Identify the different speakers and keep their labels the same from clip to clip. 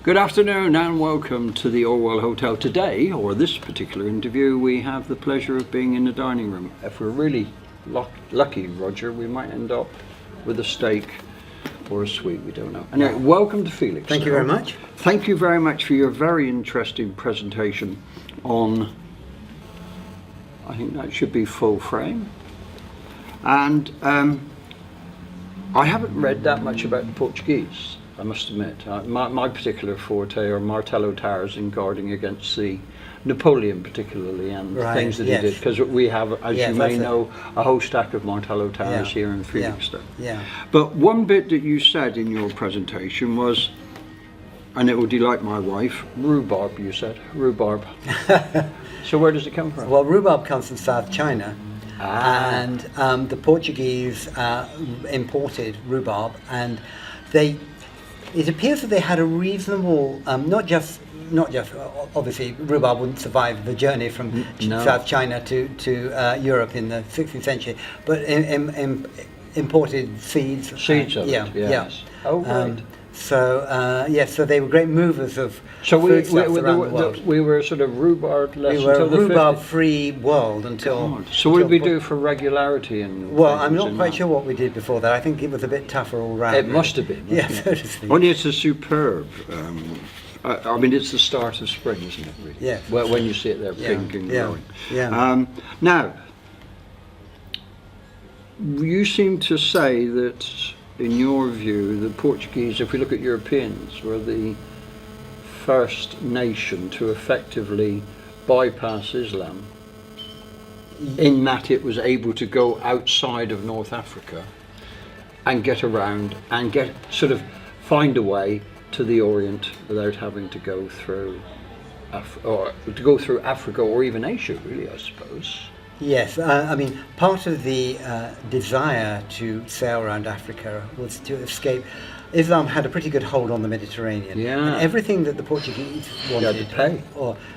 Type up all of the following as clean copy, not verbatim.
Speaker 1: Good afternoon and welcome to the Orwell Hotel. Today, or this particular interview, we have the pleasure of being in the dining room. If we're really lucky, Roger, we might end up with a steak or a sweet, we don't know. Anyway, welcome to Felixstowe.
Speaker 2: Thank you very much.
Speaker 1: Thank you very much for your very interesting presentation on, I think that should be full frame. And I haven't read that much about the Portuguese, I must admit. My particular forte are Martello Towers in guarding against the Napoleon particularly, and things that he did, because we have, as you may know, a whole stack of Martello Towers here in Felixstowe. But one bit that you said in your presentation was, and it will delight my wife, rhubarb, you said, rhubarb. So where does it come from?
Speaker 2: Well, rhubarb comes from South China, and the Portuguese imported rhubarb, and it appears that they had a reasonable, not just obviously rhubarb wouldn't survive the journey from South China to Europe in the 16th century, but imported seeds.
Speaker 1: Seeds of it, yes. Oh, right.
Speaker 2: So they were great movers of foodstuffs around the world.
Speaker 1: We were sort of rhubarb-less.
Speaker 2: We were a rhubarb-free world until.
Speaker 1: God. So what did we do for regularity?
Speaker 2: Well, I'm not quite sure what we did before that. I think it was a bit tougher all round.
Speaker 1: It must have been.
Speaker 2: Yes, so to speak.
Speaker 1: Only it's a superb. I mean, it's the start of spring, isn't it? Really?
Speaker 2: Yes.
Speaker 1: When you see it there, pink and glowing. Now, you seem to say that, in your view, the Portuguese, if we look at Europeans, were the first nation to effectively bypass Islam, in that it was able to go outside of North Africa and get around and find a way to the Orient without having to go through Africa or even Asia, really, I suppose.
Speaker 2: Yes, I mean, part of the desire to sail around Africa was to escape. Islam had a pretty good hold on the Mediterranean.
Speaker 1: Yeah.
Speaker 2: And everything that the Portuguese wanted,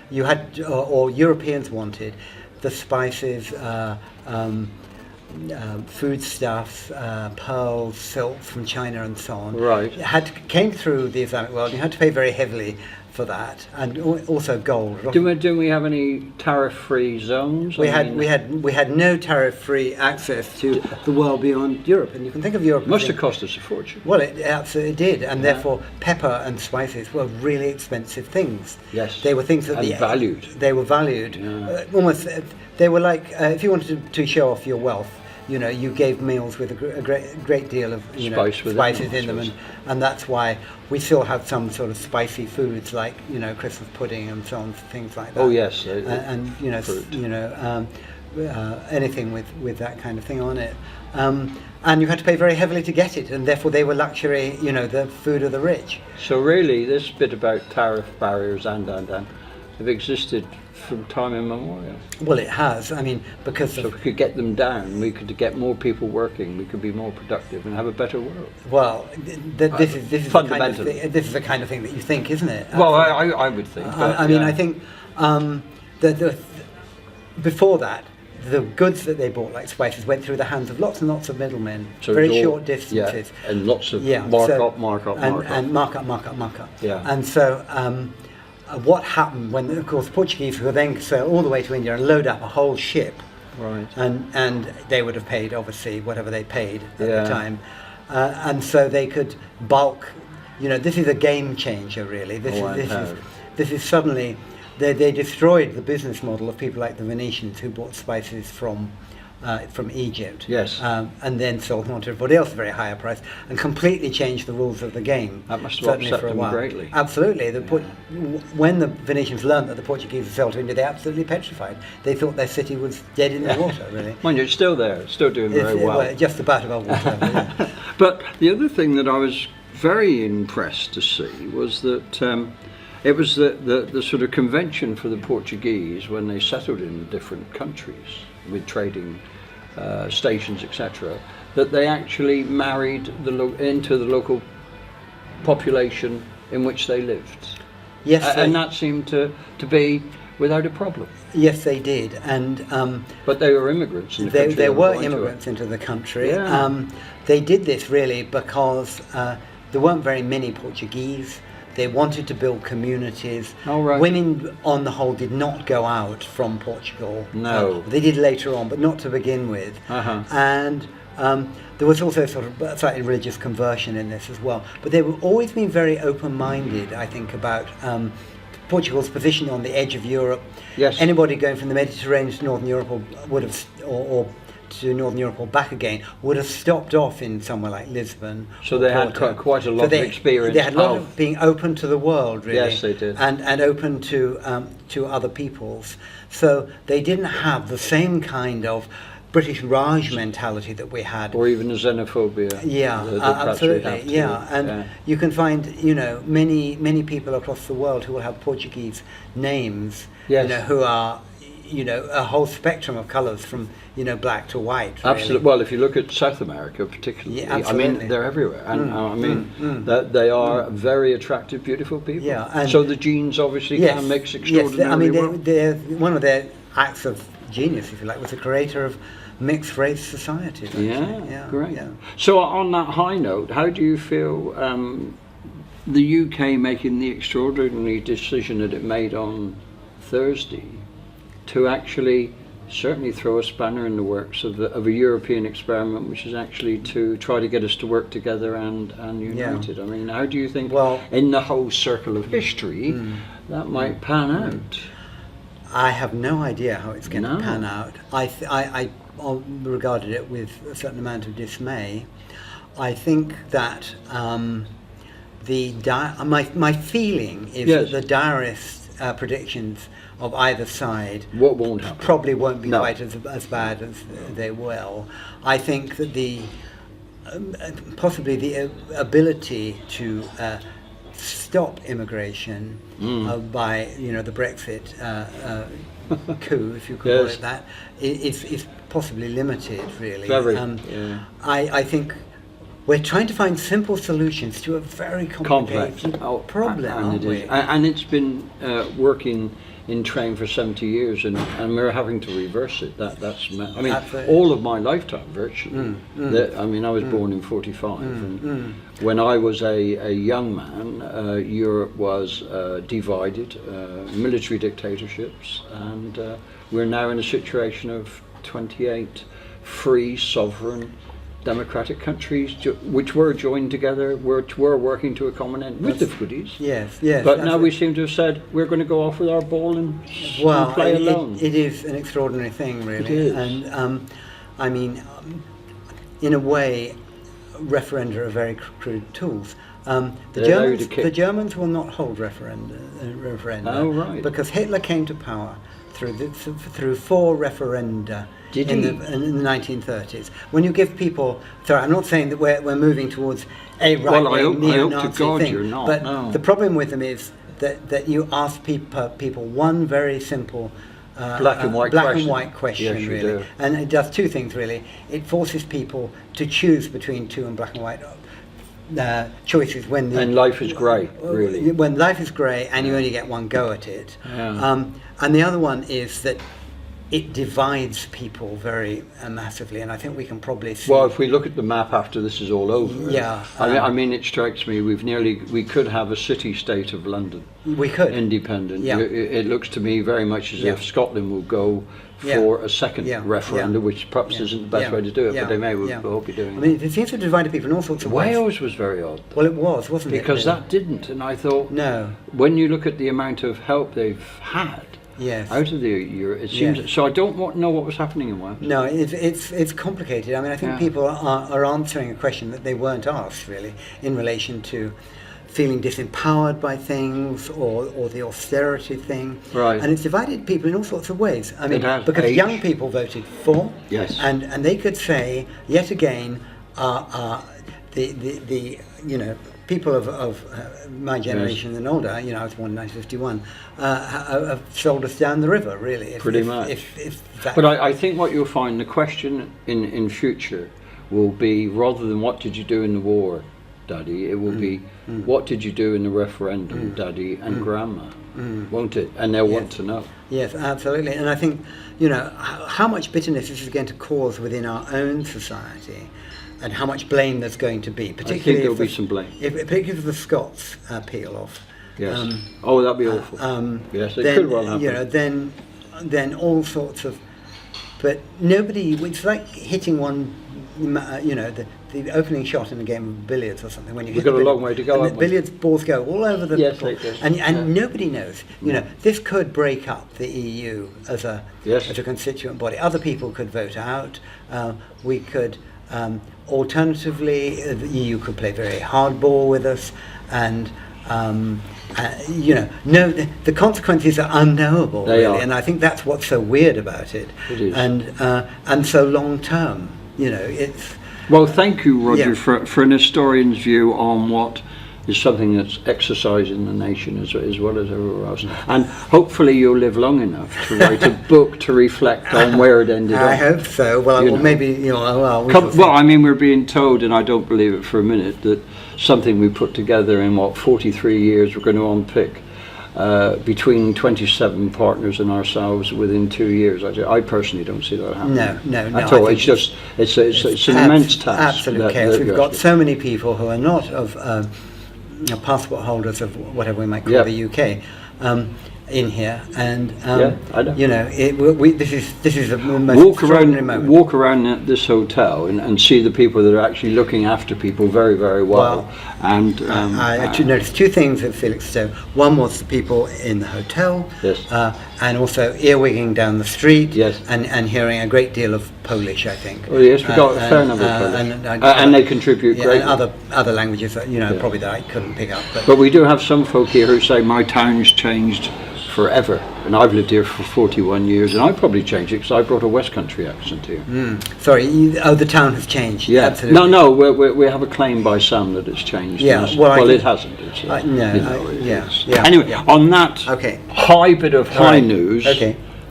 Speaker 1: you had to pay.
Speaker 2: or Europeans wanted, the spices, foodstuffs, pearls, silk from China, and so on.
Speaker 1: Right.
Speaker 2: Came through the Islamic world. You had to pay very heavily for that, and also gold.
Speaker 1: Do we have any tariff-free zones?
Speaker 2: We had no tariff-free access to the world beyond Europe, and you can think of Europe.
Speaker 1: Must have cost us a fortune.
Speaker 2: Well, it absolutely did, and therefore pepper and spices were really expensive things.
Speaker 1: Yes,
Speaker 2: they were things that
Speaker 1: valued.
Speaker 2: They were valued. Almost. They were like if you wanted to show off your wealth, you gave meals with a great deal of spices in them, and that's why we still have some sort of spicy foods like Christmas pudding and so on, things like that.
Speaker 1: Oh yes,
Speaker 2: and anything with that kind of thing on it, and you had to pay very heavily to get it, and therefore they were luxury, the food of the rich.
Speaker 1: So really, this bit about tariff barriers and have existed from time immemorial.
Speaker 2: Well, it has. I mean, because
Speaker 1: if we could get them down, we could get more people working, we could be more productive and have a better world.
Speaker 2: Well, this is the kind of thing that you think, isn't it?
Speaker 1: Well, I would think.
Speaker 2: I think before that, the goods that they bought, like spices, went through the hands of lots and lots of middlemen, so very short distances.
Speaker 1: Yeah, and lots of markup.
Speaker 2: And markup.
Speaker 1: Yeah.
Speaker 2: And so what happened when, of course, the Portuguese would then sail all the way to India and load up a whole ship.
Speaker 1: Right.
Speaker 2: And they would have paid, obviously, whatever they paid at the time. And so they could bulk. This is a game changer, really. This is suddenly... They destroyed the business model of people like the Venetians who bought spices from Egypt, and then sold them on to everybody else at a very higher price, and completely changed the rules of the game.
Speaker 1: That must have upset them greatly.
Speaker 2: Absolutely. When the Venetians learned that the Portuguese had sailed to India, they absolutely petrified. They thought their city was dead in the water, really.
Speaker 1: Mind you, it's still there. It's still doing very well.
Speaker 2: Just about above water.
Speaker 1: But the other thing that I was very impressed to see was that it was the sort of convention for the Portuguese when they settled in different countries with trading stations, etc., that they actually married into the local population in which they lived.
Speaker 2: Yes,
Speaker 1: and that seemed to be without a problem.
Speaker 2: Yes, they did, and
Speaker 1: but they were immigrants. In the country
Speaker 2: there were immigrants into the country. Yeah. They did this really because there weren't very many Portuguese. They wanted to build communities.
Speaker 1: Oh, right.
Speaker 2: Women, on the whole, did not go out from Portugal.
Speaker 1: No.
Speaker 2: They did later on, but not to begin with.
Speaker 1: Uh-huh.
Speaker 2: And there was also sort of a slightly religious conversion in this as well. But they were always been very open-minded, I think, about Portugal's position on the edge of Europe.
Speaker 1: Yes.
Speaker 2: Anybody going from the Mediterranean to Northern Europe or to Northern Europe or back again would have stopped off in somewhere like Lisbon.
Speaker 1: So they had quite a lot of experience.
Speaker 2: They had a lot of being open to the world, really.
Speaker 1: Yes, they did.
Speaker 2: And open to other peoples. So they didn't have the same kind of British Raj mentality that we had.
Speaker 1: Or even a xenophobia.
Speaker 2: Yeah, absolutely. Yeah, and you can find, many people across the world who will have Portuguese names,
Speaker 1: yes.
Speaker 2: Who are, a whole spectrum of colours from, black to white. Really.
Speaker 1: Absolutely. Well, if you look at South America, particularly, I mean, they're everywhere, and that they are very attractive, beautiful people.
Speaker 2: Yeah, and
Speaker 1: so the genes obviously can mix extraordinarily well.
Speaker 2: They're one of their acts of genius, if you like, was the creator of mixed race society.
Speaker 1: Yeah, great. Yeah. So on that high note, how do you feel the UK making the extraordinary decision that it made on Thursday to actually certainly throw a spanner in the works of a European experiment, which is actually to try to get us to work together and united? Yeah. I mean, how do you think, in the whole circle of history, that might pan out?
Speaker 2: I have no idea how it's going to pan out. I regarded it with a certain amount of dismay. I think that my feeling is that the direst predictions of either side
Speaker 1: won't happen.
Speaker 2: Probably won't be quite as bad as they will. I think that possibly the ability to stop immigration by the Brexit coup, if you could call it that, is possibly limited, really.
Speaker 1: Very,
Speaker 2: I think we're trying to find simple solutions to a very complicated problem, aren't we?
Speaker 1: And it's been working in train for 70 years, and we're having to reverse it. I mean, all of my lifetime, virtually. I was born in 45, and when I was a young man, Europe was divided, military dictatorships, and we're now in a situation of 28 free, sovereign, democratic countries which were joined together, which were working to a common end with difficulties.
Speaker 2: Yes.
Speaker 1: But now we seem to have said we're going to go off with our ball and play alone.
Speaker 2: It is an extraordinary thing, really.
Speaker 1: It is.
Speaker 2: And in a way, referenda are very crude tools. The Germans will not hold referenda, because Hitler came to power through 4 referenda. In the 1930s. When you give people, I'm not saying that we're moving towards a right-wing neo-Nazi thing,
Speaker 1: you're not,
Speaker 2: but the problem with them is that you ask people one very simple
Speaker 1: black and white
Speaker 2: question,
Speaker 1: yes,
Speaker 2: really, and it does 2 things really. It forces people to choose between 2 and black and white choices and
Speaker 1: life is grey, really.
Speaker 2: When life is grey and you only get one go at it, and the other one is that it divides people very massively, and I think we can probably see.
Speaker 1: Well, if we look at the map after this is all over, I mean, it strikes me we could have a city-state of London.
Speaker 2: We could.
Speaker 1: Independent. Yeah. It looks to me very much as if Scotland will go for a second referendum, which perhaps isn't the best way to do it, but they may well be doing it.
Speaker 2: I mean, it seems to divide people in all sorts of ways.
Speaker 1: Wales was very odd.
Speaker 2: Well, it was, wasn't it?
Speaker 1: Because that didn't, and I thought, when you look at the amount of help they've had, out of the year, it seems. So I don't know what was happening in Wales.
Speaker 2: No, it's complicated. I mean, I think people are answering a question that they weren't asked, really, in relation to feeling disempowered by things or the austerity thing.
Speaker 1: Right.
Speaker 2: And it's divided people in all sorts of ways. I mean, because young people voted for, and they could say yet again, the people of my generation and older, I was born in 1951, have sold us down the river, really.
Speaker 1: Pretty much. But I think what you'll find, the question in future will be, rather than what did you do in the war, Daddy, it will be what did you do in the referendum, Daddy and Grandma. won't it? And they'll want to know.
Speaker 2: Yes, absolutely. And I think, how much bitterness this is going to cause within our own society, and how much blame there's going to be, particularly
Speaker 1: I think there'll be some blame.
Speaker 2: Particularly if the Scots peel off.
Speaker 1: Yes. That'd be awful. Yes, it could well happen.
Speaker 2: Then all sorts of, but nobody. It's like hitting one. The opening shot in a game of billiards or something. When you
Speaker 1: We've got a long way to go.
Speaker 2: And the billiards balls go all over the.
Speaker 1: Yes, they do.
Speaker 2: And nobody knows. This could break up the EU as a constituent body. Other people could vote out. We could. Alternatively, the EU could play very hardball with us, and the consequences are unknowable.
Speaker 1: They
Speaker 2: really,
Speaker 1: are.
Speaker 2: and I think that's what's so weird about it.
Speaker 1: It is.
Speaker 2: And so long term, it's.
Speaker 1: Well, thank you, Roger, for an historian's view on what is something that's exercised in the nation as well as everywhere else. And hopefully you'll live long enough to write a book to reflect on where it ended up.
Speaker 2: I hope so. Well, maybe,
Speaker 1: I mean, we're being told, and I don't believe it for a minute, that something we put together in, 43 years, we're going to unpick between 27 partners and ourselves within 2 years. I personally don't see that happening.
Speaker 2: No.
Speaker 1: At all. It's an immense task.
Speaker 2: Absolute chaos. We've got so many people who are not of passport holders of whatever we might call the UK in here, and
Speaker 1: I know.
Speaker 2: this is a most extraordinary moment.
Speaker 1: Walk around at this hotel and see the people that are actually looking after people very, very well. And
Speaker 2: I actually noticed two things at Felixstowe. One was the people in the hotel, and also earwigging down the street, and hearing a great deal of Polish, I think.
Speaker 1: Oh yes, we got a fair number of Polish, and they contribute greatly.
Speaker 2: And other languages that probably that I couldn't pick up.
Speaker 1: But we do have some folk here who say my town's changed forever, and I've lived here for 41 years, and I probably changed it because I brought a West Country accent here.
Speaker 2: Sorry, the town has changed.
Speaker 1: Yeah,
Speaker 2: absolutely.
Speaker 1: No, we have a claim by some that it's changed.
Speaker 2: Yeah,
Speaker 1: it hasn't. It's, Anyway, on that high bit of high news,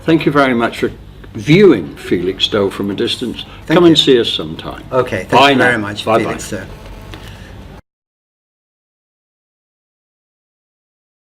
Speaker 1: thank you very much for viewing Felixstowe from a distance. Come and see us sometime.
Speaker 2: Okay, thank you very much, Felixstowe.